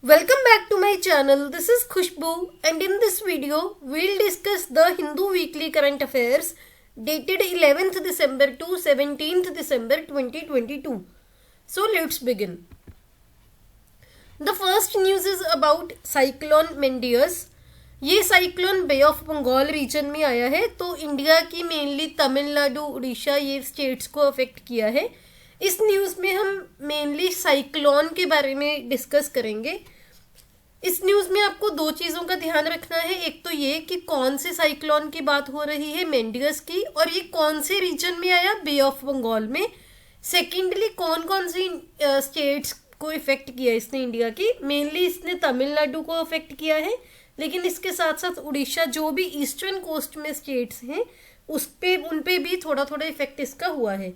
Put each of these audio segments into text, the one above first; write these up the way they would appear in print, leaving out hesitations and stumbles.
Welcome back to my channel. This is Khushbu, and in this video we'll discuss the Hindu Weekly Current Affairs dated 11th December to 17th December 2022. So let's begin. The first news is about Cyclone Mendius. ये cyclone bay of Bengal region में आया है, तो India की mainly Tamil Nadu, Orissa ये states को affect किया है। इस न्यूज़ में हम मेनली साइक्लोन के बारे में डिस्कस करेंगे। इस न्यूज़ में आपको दो चीज़ों का ध्यान रखना है। एक तो ये कि कौन से साइक्लोन की बात हो रही है, मेंडियस की, और ये कौन से रीजन में आया, बे ऑफ बंगाल में। सेकेंडली कौन कौन सी स्टेट्स को इफेक्ट किया इसने इंडिया की। मेनली इसने तमिलनाडु को अफेक्ट किया है, लेकिन इसके साथ साथ उड़ीसा, जो भी ईस्टर्न कोस्ट में स्टेट्स हैं उन पे भी थोड़ा थोड़ा इफेक्ट इसका हुआ है।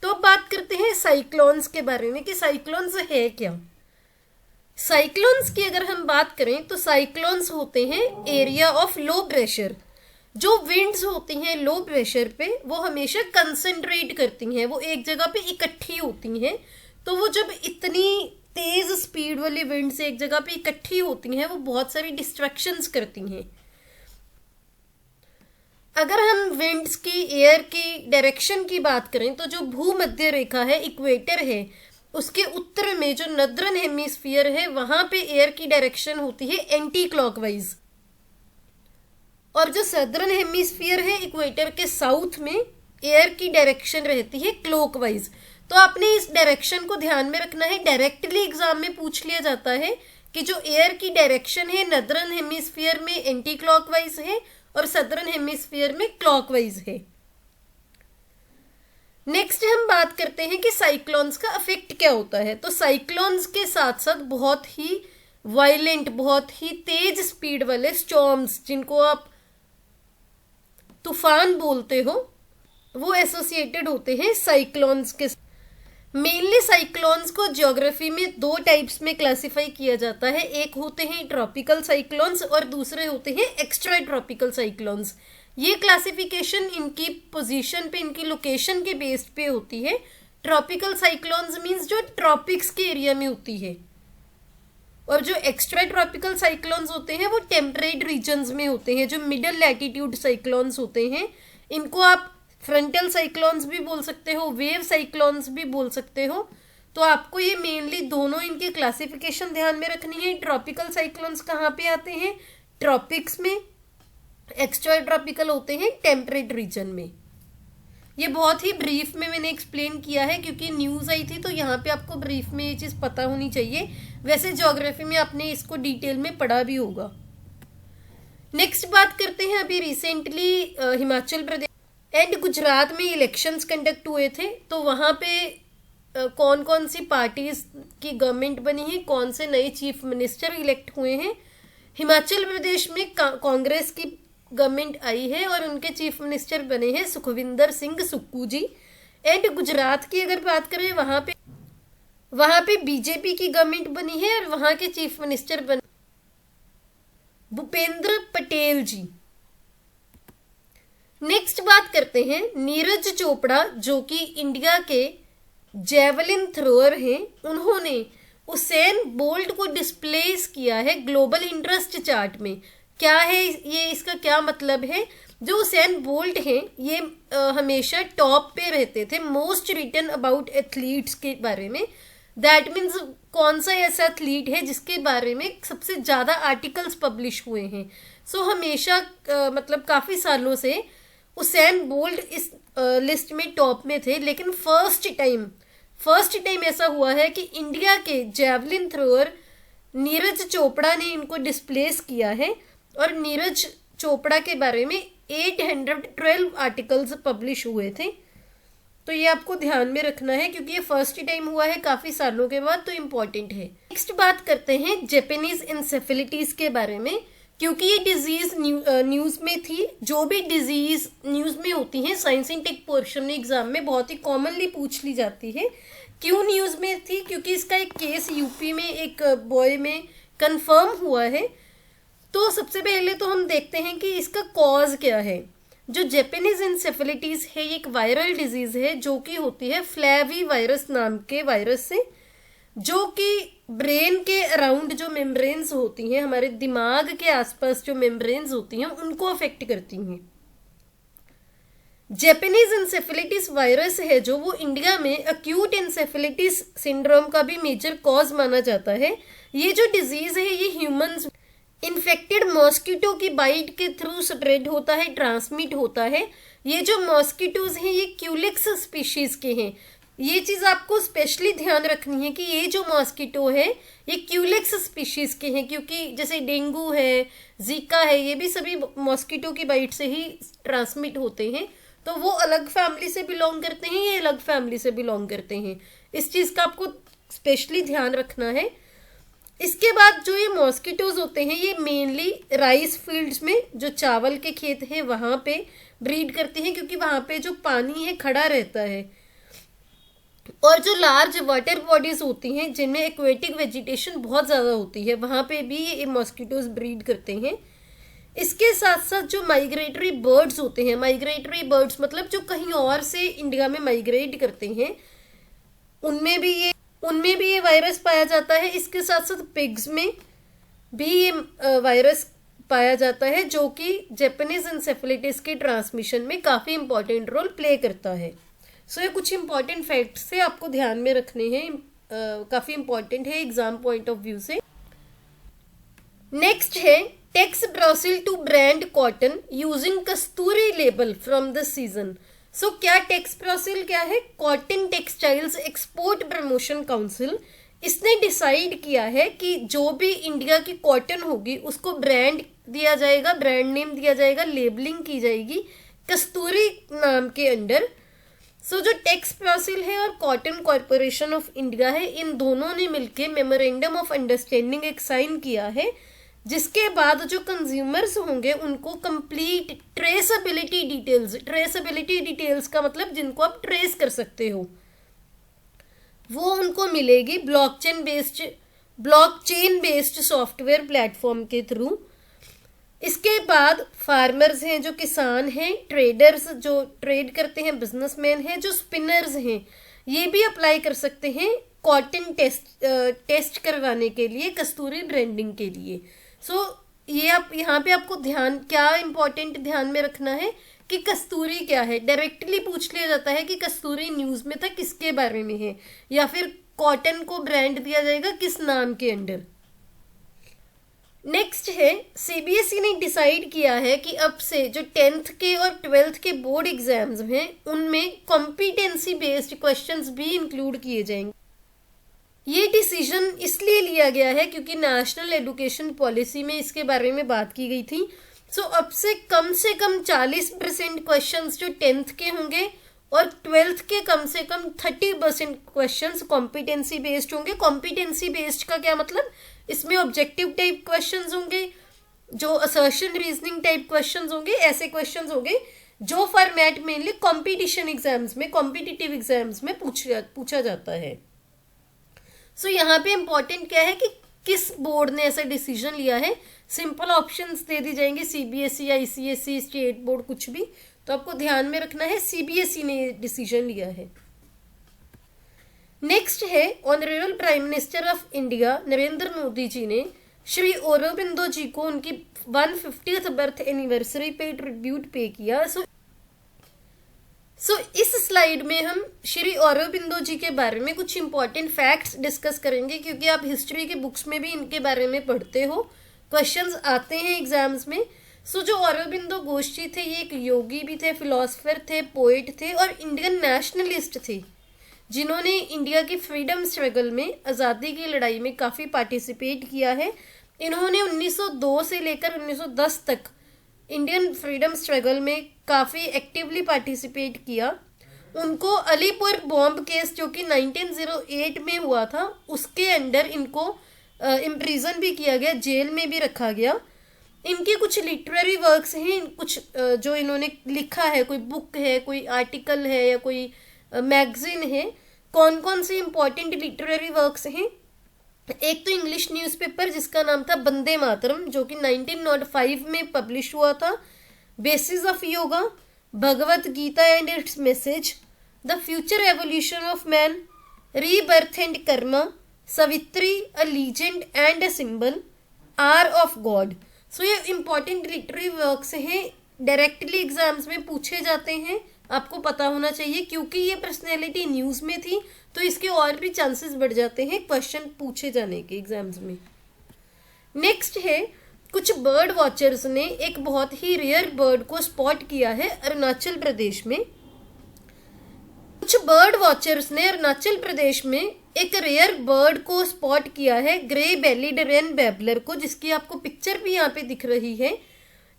तो अब बात करते हैं साइक्लोन्स के बारे में कि साइक्लोन्स है क्या। साइक्लोन्स की अगर हम बात करें तो साइक्लोन्स होते हैं एरिया ऑफ लो प्रेशर। जो विंड्स होती हैं लो प्रेशर पे वो हमेशा कंसंट्रेट करती हैं, वो एक जगह पे इकट्ठी होती हैं। तो वो जब इतनी तेज स्पीड वाली विंड्स एक जगह पे इकट्ठी होती हैं वो बहुत सारी डिस्ट्रैक्शंस करती हैं। अगर हम विंड्स की, एयर की डायरेक्शन की बात करें तो जो भूमध्य रेखा है, इक्वेटर है, उसके उत्तर में जो नदर्न हेमिस्फीयर है वहां पे एयर की डायरेक्शन होती है एंटी क्लॉकवाइज, और जो सदर्न हेमिस्फीयर है इक्वेटर के साउथ में एयर की डायरेक्शन रहती है क्लॉकवाइज। तो आपने इस डायरेक्शन को ध्यान में रखना है। डायरेक्टली एग्जाम में पूछ लिया जाता है कि जो एयर की डायरेक्शन है नदर्न हेमिस्फीयर में एंटी क्लॉकवाइज है और सदर्न हेमिस्फीयर में क्लॉकवाइज है। नेक्स्ट हम बात करते हैं कि साइक्लोन्स का इफेक्ट क्या होता है। तो साइक्लोन्स के साथ साथ बहुत ही वायलेंट, बहुत ही तेज स्पीड वाले स्टॉर्म्स, जिनको आप तूफान बोलते हो, वो एसोसिएटेड होते हैं साइक्लोन्स के। मेनली साइक्लोन्स को ज्योग्राफी में दो टाइप्स में क्लासिफाई किया जाता है। एक होते हैं ट्रॉपिकल साइक्लोन्स और दूसरे होते हैं एक्स्ट्रा ट्रॉपिकल साइक्लोन्स। ये क्लासिफिकेशन इनकी पोजीशन पे, इनकी लोकेशन के बेस पे होती है। ट्रॉपिकल साइक्लोन्स मींस जो ट्रॉपिक्स के एरिया में होती है, और जो एक्स्ट्रा ट्रॉपिकल साइक्लोन्स होते हैं वो टेम्परेट रीजन्स में होते हैं। जो मिडल लैटिट्यूड साइक्लोन्स होते हैं इनको आप फ्रंटल साइक्लोन्स भी बोल सकते हो, वेव साइक्लोन्स भी बोल सकते हो। तो आपको ये मेनली दोनों इनकी क्लासिफिकेशन ध्यान में रखनी है। ट्रॉपिकल साइक्लोन्स कहाँ पे आते हैं, ट्रॉपिक्स में। एक्स्ट्रा ट्रॉपिकल होते हैं टेम्परेट रीजन में। ये बहुत ही ब्रीफ में मैंने एक्सप्लेन किया है क्योंकि न्यूज़ आई थी, तो यहाँ पे आपको ब्रीफ में ये चीज़ पता होनी चाहिए। वैसे ज्योग्राफी में आपने इसको डिटेल में पढ़ा भी होगा। नेक्स्ट बात करते हैं, अभी रिसेंटली हिमाचल प्रदेश एंड गुजरात में इलेक्शंस कंडक्ट हुए थे। तो वहाँ पे कौन कौन सी पार्टीज की गवर्नमेंट बनी है, कौन से नए चीफ मिनिस्टर इलेक्ट हुए हैं। हिमाचल प्रदेश में कांग्रेस की गवर्नमेंट आई है और उनके चीफ मिनिस्टर बने हैं सुखविंदर सिंह सुक्खू जी। एंड गुजरात की अगर बात करें वहाँ पे बीजेपी की गवर्नमेंट बनी है और वहाँ के चीफ मिनिस्टर बने भूपेंद्र पटेल जी। नेक्स्ट बात करते हैं नीरज चोपड़ा, जो कि इंडिया के जेवलिन थ्रोअर हैं। उन्होंने उसेन बोल्ट को डिस्प्लेस किया है ग्लोबल इंटरेस्ट चार्ट में। क्या है ये, इसका क्या मतलब है। जो उसेन बोल्ट हैं ये हमेशा टॉप पे रहते थे मोस्ट रिटन अबाउट एथलीट्स के बारे में। दैट मीन्स कौन सा ऐसा एथलीट है जिसके बारे में सबसे ज़्यादा आर्टिकल्स पब्लिश हुए हैं। सो हमेशा मतलब काफ़ी सालों से उसेन बोल्ट इस लिस्ट में टॉप में थे। लेकिन फर्स्ट टाइम ऐसा हुआ है कि इंडिया के जेवलिन थ्रोअर नीरज चोपड़ा ने इनको डिस्प्लेस किया है, और नीरज चोपड़ा के बारे में 812 आर्टिकल्स पब्लिश हुए थे। तो ये आपको ध्यान में रखना है क्योंकि ये फर्स्ट टाइम हुआ है काफ़ी सालों के बाद, तो इम्पॉर्टेंट है। नेक्स्ट बात करते हैं जापानीज इंसेफेलिटीज के बारे में, क्योंकि ये डिजीज न्यूज़ में थी। जो भी डिजीज न्यूज़ में होती है साइंस एंड टेक पोर्शन में एग्जाम में बहुत ही कॉमनली पूछ ली जाती है। क्यों न्यूज़ में थी, क्योंकि इसका एक केस यूपी में एक बॉय में कंफर्म हुआ है। तो सबसे पहले तो हम देखते हैं कि इसका कॉज क्या है। जो जापानीज इंसेफेलिटीज है ये एक वायरल डिजीज है जो कि होती है फ्लैवी वायरस नाम के वायरस से। जो कि ब्रेन के अराउंड जो मेम्ब्रेन्स होती हैं, हमारे दिमाग के आसपास जो मेम्ब्रेन्स होती हैं, उनको अफेक्ट करती हैं। जैपनीज इंसेफेलिटिस वायरस है जो, वो इंडिया में अक्यूट इंसेफेलिटिस सिंड्रोम का भी मेजर कॉज माना जाता है। ये जो डिजीज है ये ह्यूमंस इन्फेक्टेड मॉस्किटो की बाइट के थ्रू स्प्रेड होता है, ट्रांसमिट होता है। ये जो मॉस्किटोज हैं ये क्यूलिक्स स्पीशीज के हैं। ये चीज आपको स्पेशली ध्यान रखनी है कि ये जो मॉस्किटो है ये क्यूलिक्स स्पीशीज के हैं, क्योंकि जैसे डेंगू है, जीका है, ये भी सभी मॉस्किटो की बाइट से ही ट्रांसमिट होते हैं। तो वो अलग फैमिली से बिलोंग करते हैं, ये अलग फैमिली से बिलोंग करते हैं। इस चीज का आपको स्पेशली ध्यान रखना है। इसके बाद जो ये मॉस्किटोज होते हैं ये मेनली राइस फील्ड्स में, जो चावल के खेत हैं वहां पे ब्रीड करते हैं, क्योंकि वहां पे जो पानी है खड़ा रहता है। और जो लार्ज वाटर बॉडीज होती हैं जिनमें एक्वेटिक वेजिटेशन बहुत ज्यादा होती है, वहां पे भी ये मॉस्किटोज ब्रीड करते हैं। इसके साथ साथ जो माइग्रेटरी बर्ड्स होते हैं, माइग्रेटरी बर्ड्स मतलब जो कहीं और से इंडिया में माइग्रेट करते हैं, उनमें भी ये वायरस पाया जाता है। इसके साथ साथ पिग्स में भी ये वायरस पाया जाता है, जो कि जैपनीज एन्सेफेलिटिस के ट्रांसमिशन में काफी इंपॉर्टेंट रोल प्ले करता है। सो ये कुछ इंपॉर्टेंट फैक्ट्स से आपको ध्यान में रखने हैं, काफी इंपॉर्टेंट है एग्जाम पॉइंट ऑफ व्यू से। नेक्स्ट है Texprocil to brand cotton using Kasturi label from the season. सो क्या टेक्सप्रोसिल क्या है? Cotton textiles export promotion council, इसने डिसाइड किया है कि जो भी इंडिया की कॉटन होगी उसको ब्रांड दिया जाएगा, ब्रांड नेम दिया जाएगा, लेबलिंग की जाएगी कस्तूरी नाम के अंडर। सो जो टेक्सप्रोसिल है और कॉटन कॉरपोरेशन ऑफ इंडिया है, इन दोनों ने मिलकर मेमोरेंडम ऑफ अंडरस्टैंडिंग एक साइन किया है, जिसके बाद जो कंज्यूमर्स होंगे उनको कंप्लीट ट्रेसेबिलिटी डिटेल्स का मतलब जिनको आप ट्रेस कर सकते हो, वो उनको मिलेगी ब्लॉकचेन बेस्ड सॉफ्टवेयर प्लेटफॉर्म के थ्रू। इसके बाद फार्मर्स हैं, जो किसान हैं, ट्रेडर्स जो ट्रेड करते हैं, बिजनेसमैन हैं, जो स्पिनर्स हैं, ये भी अप्लाई कर सकते हैं कॉटन टेस्ट करवाने के लिए, कस्तूरी ब्रांडिंग के लिए। सो ये आप यहाँ पे आपको क्या इंपॉर्टेंट ध्यान में रखना है कि कस्तूरी क्या है। डायरेक्टली पूछ लिया जाता है कि कस्तूरी न्यूज में था किसके बारे में है, या फिर कॉटन को ब्रांड दिया जाएगा किस नाम के अंडर। नेक्स्ट है सीबीएसई ने डिसाइड किया है कि अब से जो 10th के और 12th के बोर्ड एग्जाम्स हैं उनमें कॉम्पिटेंसी बेस्ड क्वेश्चंस भी इंक्लूड किए जाएंगे। ये डिसीजन इसलिए लिया गया है क्योंकि नेशनल एजुकेशन पॉलिसी में इसके बारे में बात की गई थी। सो अब से कम 40% क्वेश्चंस जो 10th के होंगे और 12th के कम से कम 30% क्वेश्चंस कॉम्पिटेंसी बेस्ड होंगे। कॉम्पिटेंसी बेस्ड का क्या मतलब? इसमें ऑब्जेक्टिव टाइप क्वेश्चंस होंगे, जो असर्शन रीजनिंग टाइप क्वेश्चंस होंगे, ऐसे क्वेश्चंस होंगे जो फॉर्मेट मेनली कॉम्पिटिशन एग्जाम्स में, कॉम्पिटिटिव एग्जाम्स में पूछा जाता है। सो यहाँ पे इंपॉर्टेंट क्या है कि किस बोर्ड ने ऐसा डिसीजन लिया है। सिंपल ऑप्शंस दे दी जाएंगे, सीबीएसई, आईसीएसई, स्टेट बोर्ड, कुछ भी, तो आपको ध्यान में रखना है सीबीएसई ने डिसीजन लिया है। नेक्स्ट है honourable prime minister of India Narendra Modi ji ने श्री औरोबिंदो जी को उनकी 150th बर्थ एनिवर्सरी पे ट्रिब्यूट पे किया। सो इस स्लाइड में हम श्री औरोबिंदो जी के बारे में कुछ इंपॉर्टेंट फैक्ट्स डिस्कस करेंगे, क्योंकि आप हिस्ट्री के बुक्स में भी इनके बारे में पढ़ते हो, क्वेश्चंस आते हैं एग्जाम्स में। सो जो औरोबिंदो घोष जी थे, ये एक योगी भी थे, फिलोसफर थे, पोएट थे और इंडियन नेशनलिस्ट थे, जिन्होंने इंडिया की फ्रीडम स्ट्रगल में, आज़ादी की लड़ाई में काफ़ी पार्टिसिपेट किया है। इन्होंने 1902 से लेकर 1910 तक इंडियन फ्रीडम स्ट्रगल में काफ़ी एक्टिवली पार्टिसिपेट किया। उनको अलीपुर बॉम्ब केस जो कि 1908 में हुआ था, उसके अंडर इनको इम्प्रिजन भी किया गया, जेल में भी रखा गया। इनके कुछ लिटरेरी वर्क्स हैं, कुछ जो इन्होंने लिखा है, कोई बुक है, कोई आर्टिकल है या कोई मैगजीन है। कौन कौन से इंपॉर्टेंट लिटरेरी वर्क्स हैं? एक तो इंग्लिश न्यूज़पेपर जिसका नाम था वंदे मातरम, जो कि 1905 में पब्लिश हुआ था। Basis of yoga, Bhagavad Gita and its message, the future evolution of man, rebirth and karma, Savitri a legend and a symbol, hour of God. So ये इंपॉर्टेंट लिटरेरी वर्क्स हैं, डायरेक्टली एग्जाम्स में पूछे जाते हैं, आपको पता होना चाहिए। क्योंकि ये पर्सनैलिटी न्यूज़ में थी तो इसके और भी चांसेस बढ़ जाते हैं क्वेश्चन पूछे जाने के एग्जाम्स में। नेक्स्ट है, कुछ बर्ड वॉचर्स ने एक बहुत ही रेयर बर्ड को स्पॉट किया है अरुणाचल प्रदेश में। कुछ बर्ड वॉचर्स ने अरुणाचल प्रदेश में एक रेयर बर्ड को स्पॉट किया है, ग्रे बेलीड रेन बैबलर को, जिसकी आपको पिक्चर भी यहाँ पे दिख रही है।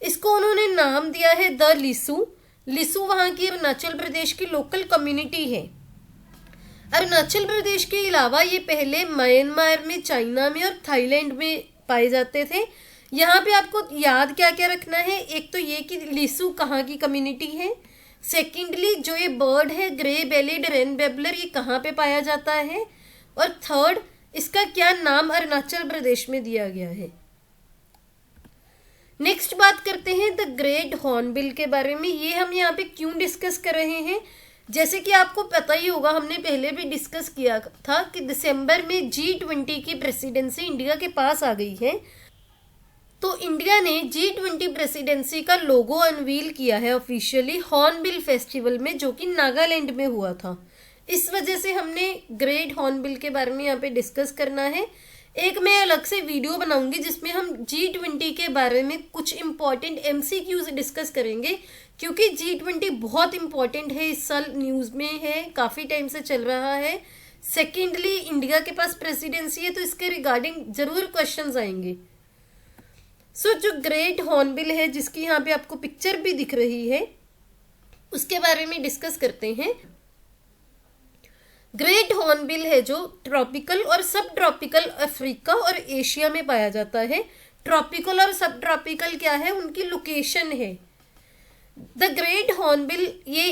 इसको उन्होंने नाम दिया है द लिसू। लिसू वहाँ की अरुणाचल प्रदेश की लोकल कम्युनिटी है। अरुणाचल प्रदेश के अलावा ये पहले म्यांमार में, चाइना में और थाईलैंड में पाए जाते थे। यहाँ पे आपको याद क्या क्या रखना है, एक तो ये कि लिसू कहाँ की कम्युनिटी है, सेकेंडली जो ये बर्ड है ग्रे बेलीड रेन बैबलर ये कहाँ पे पाया जाता है, और थर्ड इसका क्या नाम अरुणाचल प्रदेश में दिया गया है। नेक्स्ट बात करते हैं द ग्रेट हॉर्नबिल के बारे में। ये हम यहाँ पे क्यों डिस्कस कर रहे हैं, जैसे कि आपको पता ही होगा, हमने पहले भी डिस्कस किया था कि दिसंबर में G20 की प्रेसिडेंसी इंडिया के पास आ गई है। तो इंडिया ने G20 प्रेसिडेंसी का लोगो अनवील किया है ऑफिशियली हॉर्नबिल फेस्टिवल में, जो कि नागालैंड में हुआ था। इस वजह से हमने ग्रेट हॉर्नबिल के बारे में यहाँ पे डिस्कस करना है। एक मैं अलग से वीडियो बनाऊंगी जिसमें हम G20 के बारे में कुछ इंपॉर्टेंट MCQs डिस्कस करेंगे, क्योंकि G20 बहुत इंपॉर्टेंट है, इस साल न्यूज़ में है, काफ़ी टाइम से चल रहा है। सेकेंडली इंडिया के पास प्रेसिडेंसी है तो इसके रिगार्डिंग जरूर क्वेश्चंस आएंगे। सो जो ग्रेट हॉर्नबिल है, जिसकी यहाँ पे आपको पिक्चर भी दिख रही है, उसके बारे में डिस्कस करते हैं। ग्रेट हॉर्नबिल है जो ट्रॉपिकल और सब ट्रॉपिकल अफ्रीका और एशिया में पाया जाता है। ट्रॉपिकल और सब ट्रॉपिकल क्या है, उनकी लोकेशन है। द ग्रेट हॉर्नबिल ये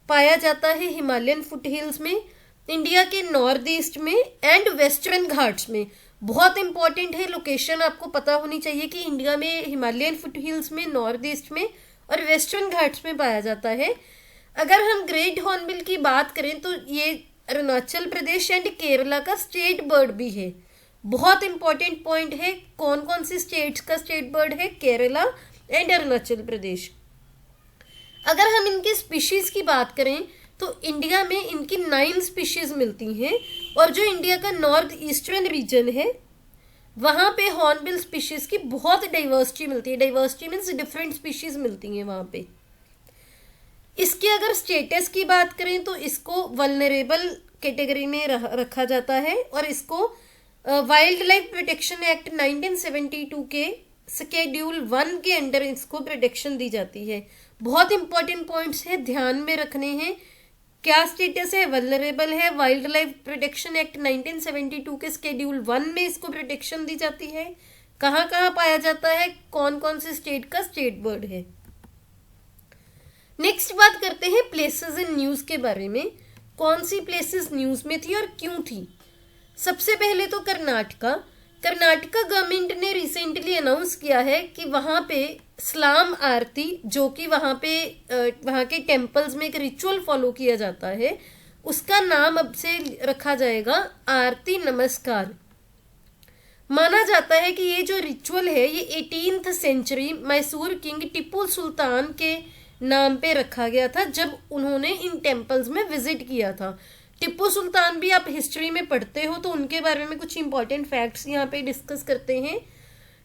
पाया जाता है हिमालयन फुटहिल्स में, इंडिया के नॉर्थ ईस्ट में एंड वेस्टर्न घाट्स में। बहुत इंपॉर्टेंट है, लोकेशन आपको पता होनी चाहिए कि इंडिया में हिमालयन फुटहिल्स में, नॉर्थ ईस्ट में और वेस्टर्न घाट्स में पाया जाता है। अगर हम ग्रेट हॉर्नबिल की बात करें तो ये अरुणाचल प्रदेश एंड केरला का स्टेट बर्ड भी है। बहुत इंपॉर्टेंट पॉइंट है, कौन कौन सी स्टेट्स का स्टेट बर्ड है, केरला एंड अरुणाचल प्रदेश। अगर हम इनके स्पीशीज की बात करें तो इंडिया में इनकी 9 स्पीशीज मिलती हैं, और जो इंडिया का नॉर्थ ईस्टर्न रीजन है वहाँ पे हॉर्नबिल स्पीशीज की बहुत डाइवर्सिटी मिलती है। डाइवर्सिटी मीन्स डिफरेंट स्पीशीज मिलती हैं वहाँ पे। इसके अगर स्टेटस की बात करें तो इसको वल्नरेबल कैटेगरी में रखा जाता है, और इसको वाइल्ड लाइफ प्रोटेक्शन एक्ट 1972 के शेड्यूल 1 के अंडर इसको प्रोटेक्शन दी जाती है। बहुत इंपॉर्टेंट पॉइंट्स है, ध्यान में रखने हैं। क्या स्टेटस है, वल्नरेबल है, वाइल्ड लाइफ प्रोटेक्शन एक्ट 1972 के शेड्यूल 1 में इसको प्रोटेक्शन दी जाती है, कहाँ कहाँ पाया जाता है, कौन कौन से स्टेट का स्टेट बर्ड है। नेक्स्ट बात करते हैं प्लेसेस इन न्यूज़ के बारे में। कौन सी प्लेसेस न्यूज़ में थी और क्यों थी। सबसे पहले तो कर्नाटका गवर्नमेंट ने रिसेंटली अनाउंस किया है कि वहाँ पे स्लाम आरती, जो कि वहाँ के टेम्पल्स में एक रिचुअल फॉलो किया जाता है, उसका नाम अब से रखा जाएगा आरती नमस्कार। माना जाता है कि ये जो रिचुअल है ये 18th century Mysore king Tipu Sultan के नाम पे रखा गया था, जब उन्होंने इन टेम्पल्स में विजिट किया था। टिप्पू सुल्तान भी आप हिस्ट्री में पढ़ते हो तो उनके बारे में कुछ इंपॉर्टेंट फैक्ट्स यहाँ पे डिस्कस करते हैं।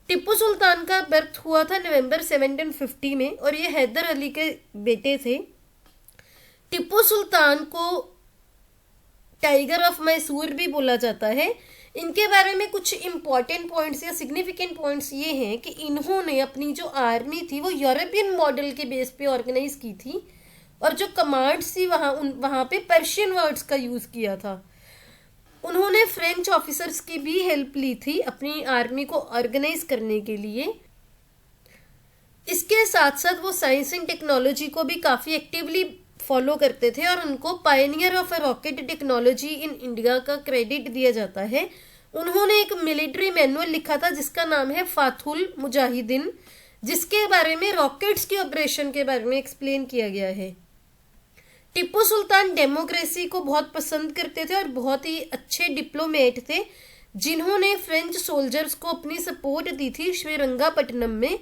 टिप्पू सुल्तान का बर्थ हुआ था नवंबर 1750 में, और ये हैदर अली के बेटे थे। टिप्पू सुल्तान को टाइगर ऑफ मैसूर भी बोला जाता है। इनके बारे में कुछ इंपॉर्टेंट पॉइंट्स या सिग्निफिकेंट पॉइंट्स ये हैं कि इन्होंने अपनी जो आर्मी थी वो यूरोपियन मॉडल के बेस पे ऑर्गेनाइज की थी, और जो कमांड्स थी वहाँ पे पर्शियन वर्ड्स का यूज़ किया था। उन्होंने फ्रेंच ऑफिसर्स की भी हेल्प ली थी अपनी आर्मी को ऑर्गेनाइज करने के लिए। इसके साथ साथ वो साइंस एंड टेक्नोलॉजी को भी काफ़ी एक्टिवली फॉलो करते थे, और उनको Pioneer of a rocket technology in India का क्रेडिट दिया जाता है। उन्होंने एक मिलिट्री मैनुअल लिखा था जिसका नाम है फाथुल मुजाहिदीन, जिसके बारे में रॉकेट्स के ऑपरेशन के बारे में एक्सप्लेन किया गया है। टिप्पू सुल्तान डेमोक्रेसी को बहुत पसंद करते थे और बहुत ही अच्छे डिप्लोमेट थे। जिन्होंने फ्रेंच सोल्जर्स को अपनी सपोर्ट दी थी श्रीरंगापट्टनम में,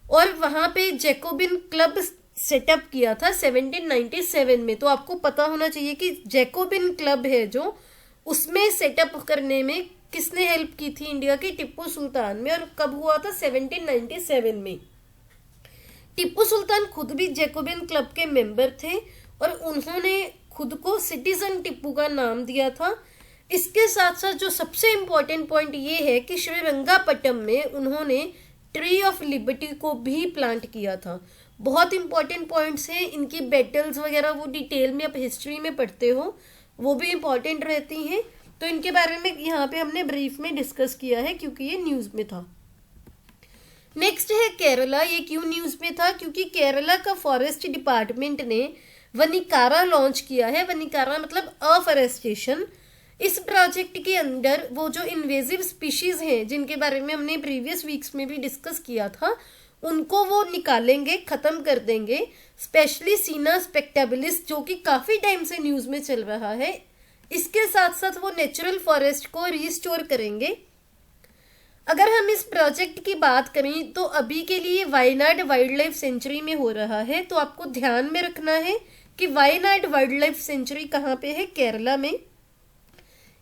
और वहां पे जैकोबिन क्लब सेटअप किया था 1797 में। तो आपको पता होना चाहिए कि जैकोबिन क्लब है जो, उसमें सेटअप करने में किसने हेल्प की थी इंडिया के, टिप्पू सुल्तान में। और कब हुआ था, 1797 में। टिप्पू सुल्तान खुद भी जैकोबिन क्लब के मेंबर थे और उन्होंने खुद को सिटीजन टिप्पू का नाम दिया था। इसके साथ साथ जो सबसे इम्पोर्टेंट पॉइंट ये है कि श्रीरंगापट्टम में उन्होंने ट्री ऑफ लिबर्टी को भी प्लांट किया था। बहुत इंपॉर्टेंट पॉइंट्स हैं, इनकी बैटल्स वगैरह वो डिटेल में आप हिस्ट्री में पढ़ते हो, वो भी इम्पॉर्टेंट रहती हैं। तो इनके बारे में यहाँ पे हमने ब्रीफ में डिस्कस किया है क्योंकि ये न्यूज़ में था। नेक्स्ट है केरला। ये क्यों न्यूज़ में था, क्योंकि केरला का फॉरेस्ट डिपार्टमेंट ने वनिकारा लॉन्च किया है। वनिकारा मतलब अफॉरेस्टेशन। इस प्रोजेक्ट के अंदर वो जो इन्वेजिव स्पीशीज हैं जिनके बारे में हमने प्रीवियस वीक्स में भी डिस्कस किया था, उनको वो निकालेंगे, खत्म कर देंगे। स्पेशली सीना स्पेक्टेबिलिस जो कि काफी टाइम से न्यूज में चल रहा है। इसके साथ साथ वो नेचुरल फॉरेस्ट को रिस्टोर करेंगे। अगर हम इस प्रोजेक्ट की बात करें तो अभी के लिए वायनाड वाइल्ड लाइफ सेंचुरी में हो रहा है। तो आपको ध्यान में रखना है कि वायनाड वाइल्ड लाइफ सेंचुरी कहाँ पे है, केरला में।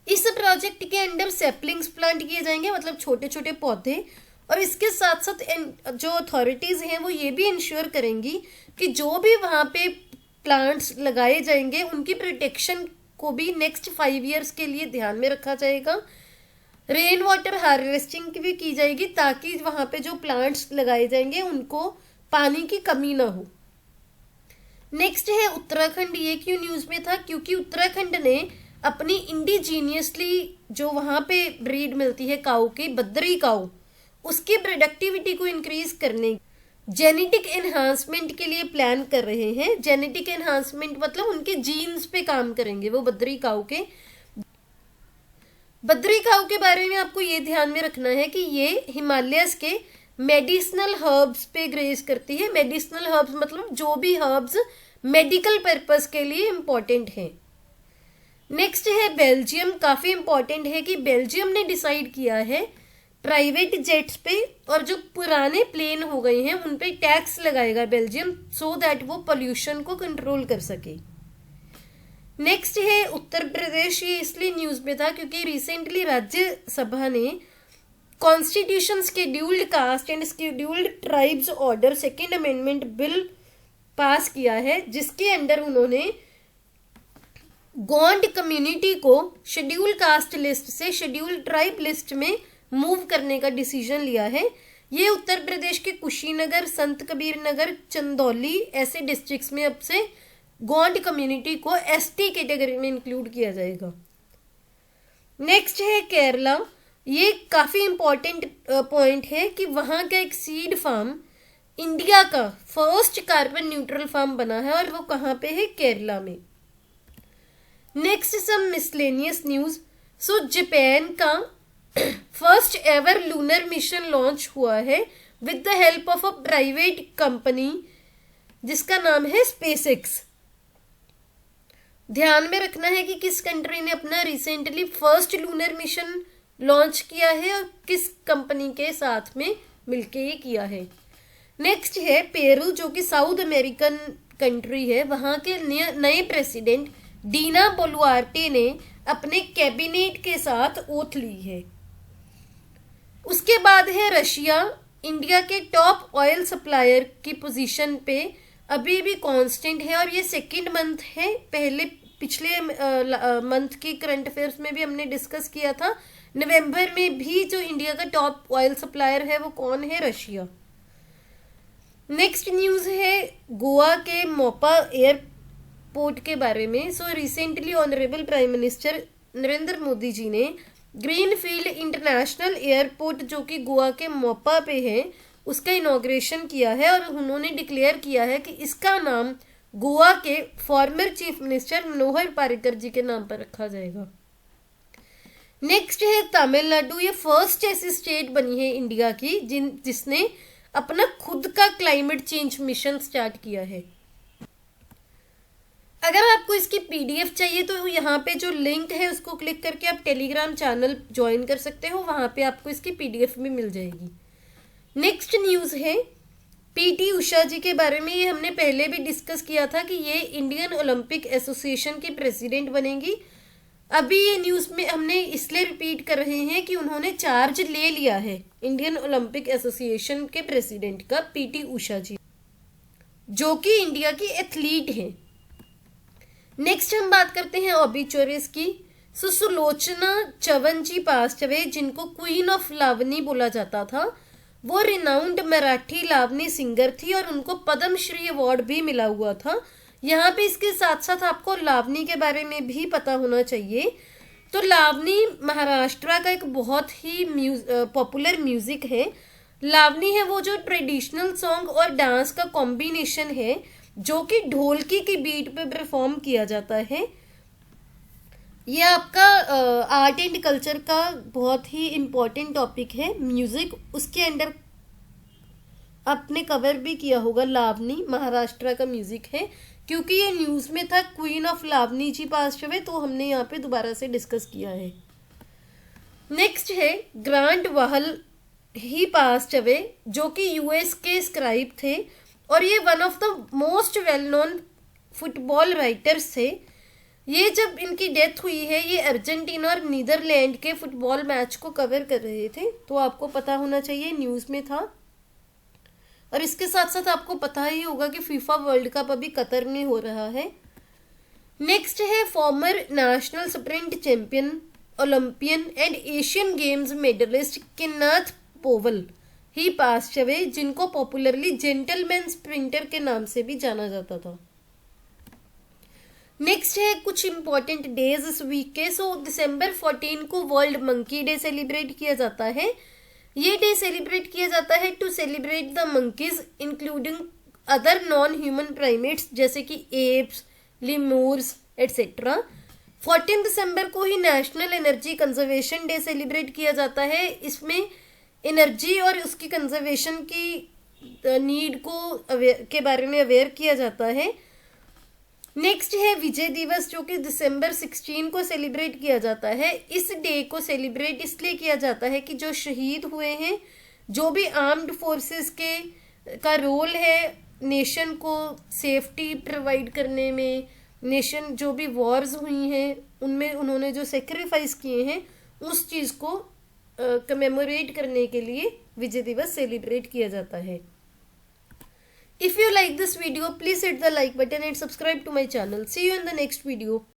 इस प्रोजेक्ट के अंडर सैपलिंग्स प्लांट किए जाएंगे, मतलब छोटे छोटे पौधे। और इसके साथ साथ जो अथॉरिटीज हैं वो ये भी इंश्योर करेंगी कि जो भी वहाँ पे प्लांट्स लगाए जाएंगे उनकी प्रोटेक्शन को भी नेक्स्ट 5 ईयर्स के लिए ध्यान में रखा जाएगा। रेन वाटर हार्वेस्टिंग भी की जाएगी ताकि वहाँ पे जो प्लांट्स लगाए जाएंगे उनको पानी की कमी ना हो। नेक्स्ट है उत्तराखंड। ये क्यों न्यूज़ में था, क्योंकि उत्तराखंड ने अपनी इंडिजीनियसली जो वहाँ पे ब्रीड मिलती है काऊ की, बद्री काऊ, उसकी प्रोडक्टिविटी को इंक्रीज करने जेनेटिक एनहांसमेंट के लिए प्लान कर रहे हैं। जेनेटिक एनहांसमेंट मतलब उनके जीन्स पे काम करेंगे वो बद्री काऊ के। बद्री काऊ के बारे में आपको ये ध्यान में रखना है कि ये हिमालयस के मेडिसिनल हर्ब्स पे ग्रेज करती है। मेडिसिनल हर्ब्स मतलब जो भी हर्ब्स मेडिकल पर्पस के लिए इम्पोर्टेंट हैं। नेक्स्ट है बेल्जियम। काफी इम्पोर्टेंट है कि बेल्जियम ने डिसाइड किया है प्राइवेट जेट्स पे और जो पुराने प्लेन हो गए हैं उन पे टैक्स लगाएगा बेल्जियम, सो दैट वो पोल्यूशन को कंट्रोल कर सके। नेक्स्ट है उत्तर प्रदेश। ये इसलिए न्यूज में था क्योंकि रिसेंटली राज्यसभा ने constitution scheduled caste and scheduled tribes order second amendment bill pass किया है, जिसके अंडर उन्होंने गोंड कम्युनिटी को शेड्यूल कास्ट लिस्ट से शेड्यूल ट्राइब लिस्ट में मूव करने का डिसीजन लिया है। ये उत्तर प्रदेश के कुशीनगर, संत कबीर नगर, चंदौली ऐसे डिस्ट्रिक्ट्स में अब से गोंड कम्युनिटी को एसटी कैटेगरी में इंक्लूड किया जाएगा। नेक्स्ट है केरला। ये काफी इंपॉर्टेंट पॉइंट है कि वहां का एक सीड फार्म इंडिया का फर्स्ट कार्बन न्यूट्रल फार्म बना है और वो कहाँ पे है, केरला में। Next some miscellaneous news. So Japan का first ever lunar mission launch हुआ है with the help of a private company जिसका नाम है स्पेसएक्स। ध्यान में रखना है कि किस कंट्री ने अपना recently first lunar mission launch किया है और किस कंपनी के साथ में मिलके ये किया है। नेक्स्ट है पेरू, जो कि साउथ अमेरिकन कंट्री है। वहां के नए प्रेसिडेंट डीना बोलुआर्टे ने अपने कैबिनेट के साथ ओथ ली है। उसके बाद है रशिया। इंडिया के टॉप ऑयल सप्लायर की पोजीशन पे अभी भी कांस्टेंट है और ये सेकंड मंथ है। पिछले मंथ की करंट अफेयर्स में भी हमने डिस्कस किया था। नवंबर में भी जो इंडिया का टॉप ऑयल सप्लायर है वो कौन है, रशिया। नेक्स्ट न्यूज है गोवा के मोपा एयरपोर्ट के बारे में। So recently honourable prime minister Narendra Modi ji ने ग्रीनफील्ड इंटरनेशनल एयरपोर्ट जो कि गोवा के मोपा पे है उसका इनॉग्रेशन किया है और उन्होंने डिक्लेयर किया है कि इसका नाम गोवा के फॉर्मर चीफ मिनिस्टर मनोहर पार्रिकर जी के नाम पर रखा जाएगा। नेक्स्ट है तमिलनाडु। ये फर्स्ट ऐसी स्टेट बनी है इंडिया की जिसने अपना खुद का क्लाइमेट चेंज मिशन स्टार्ट किया है। अगर आपको इसकी पीडीएफ चाहिए तो यहाँ पे जो लिंक है उसको क्लिक करके आप टेलीग्राम चैनल ज्वाइन कर सकते हो, वहां पे आपको इसकी पीडीएफ भी मिल जाएगी। नेक्स्ट न्यूज़ है पीटी उषा जी के बारे में। ये हमने पहले भी डिस्कस किया था कि ये इंडियन ओलंपिक एसोसिएशन की प्रेसिडेंट बनेंगी। अभी ये न्यूज़ में हमने इसलिए रिपीट कर रहे हैं कि उन्होंने चार्ज ले लिया है इंडियन ओलंपिक एसोसिएशन के प्रेसिडेंट का, पीटी उषा जी, जो कि इंडिया की एथलीट हैं। नेक्स्ट हम बात करते हैं ऑबिचुअरीज की। सुलोचना चवन जी पास अवे, जिनको क्वीन ऑफ लावनी बोला जाता था। वो रिनाउंड मराठी लावनी सिंगर थी और उनको पद्मश्री अवार्ड भी मिला हुआ था। यहाँ पे इसके साथ साथ आपको लावनी के बारे में भी पता होना चाहिए। तो लावनी महाराष्ट्र का एक बहुत ही पॉपुलर म्यूजिक है। लावनी है वो जो ट्रेडिशनल सॉन्ग और डांस का कॉम्बिनेशन है, जो कि ढोलकी की बीट पे परफॉर्म किया जाता है। ये आपका आर्ट एंड कल्चर का बहुत ही इम्पोर्टेंट टॉपिक है म्यूजिक, उसके अंडर आपने कवर भी किया होगा। लावनी महाराष्ट्र का म्यूजिक है, क्योंकि ये न्यूज में था क्वीन ऑफ लावनी जी पास हुए, तो हमने यहाँ पे दोबारा से डिस्कस किया है। नेक्स्ट है ग्रांट वाहल ही पास अवे, जो कि यूएस के स्क्राइब थे और ये one of the most well known football writers थे। ये जब इनकी डेथ हुई है, ये अर्जेंटीना और नीदरलैंड के फुटबॉल मैच को कवर कर रहे थे, तो आपको पता होना चाहिए, न्यूज़ में था। और इसके साथ साथ आपको पता ही होगा कि फीफा वर्ल्ड कप अभी कतर में हो रहा है। नेक्स्ट है former national sprint champion, Olympian and Asian games medalist Kenneth Powell ही पास अवे, जिनको पॉपुलरली जेंटलमैन स्प्रिंटर के नाम से भी जाना जाता था। नेक्स्ट है कुछ इंपॉर्टेंट डेज इस वीक के। सो दिसंबर 14 को वर्ल्ड मंकी डे सेलिब्रेट किया जाता है। ये डे सेलिब्रेट किया जाता है to celebrate the monkeys including other non human primates जैसे कि एप्स, लिमूर्स एटसेट्रा। 14 दिसंबर को ही national energy conservation day celebrate किया जाता है। इसमें एनर्जी और उसकी कंजर्वेशन की नीड को के बारे में अवेयर किया जाता है। नेक्स्ट है विजय दिवस, जो कि दिसंबर 16 को सेलिब्रेट किया जाता है। इस डे को सेलिब्रेट इसलिए किया जाता है कि जो शहीद हुए हैं, जो भी आर्म्ड फोर्सेस का रोल है नेशन को सेफ्टी प्रोवाइड करने में, नेशन जो भी वॉर्स हुई हैं उनमें उन्होंने जो सेक्रीफाइस किए हैं, उस चीज़ को कमेमोरेट करने के लिए विजय दिवस सेलिब्रेट किया जाता है। If you like this video, please hit the like button and subscribe to my channel. See you in the next video.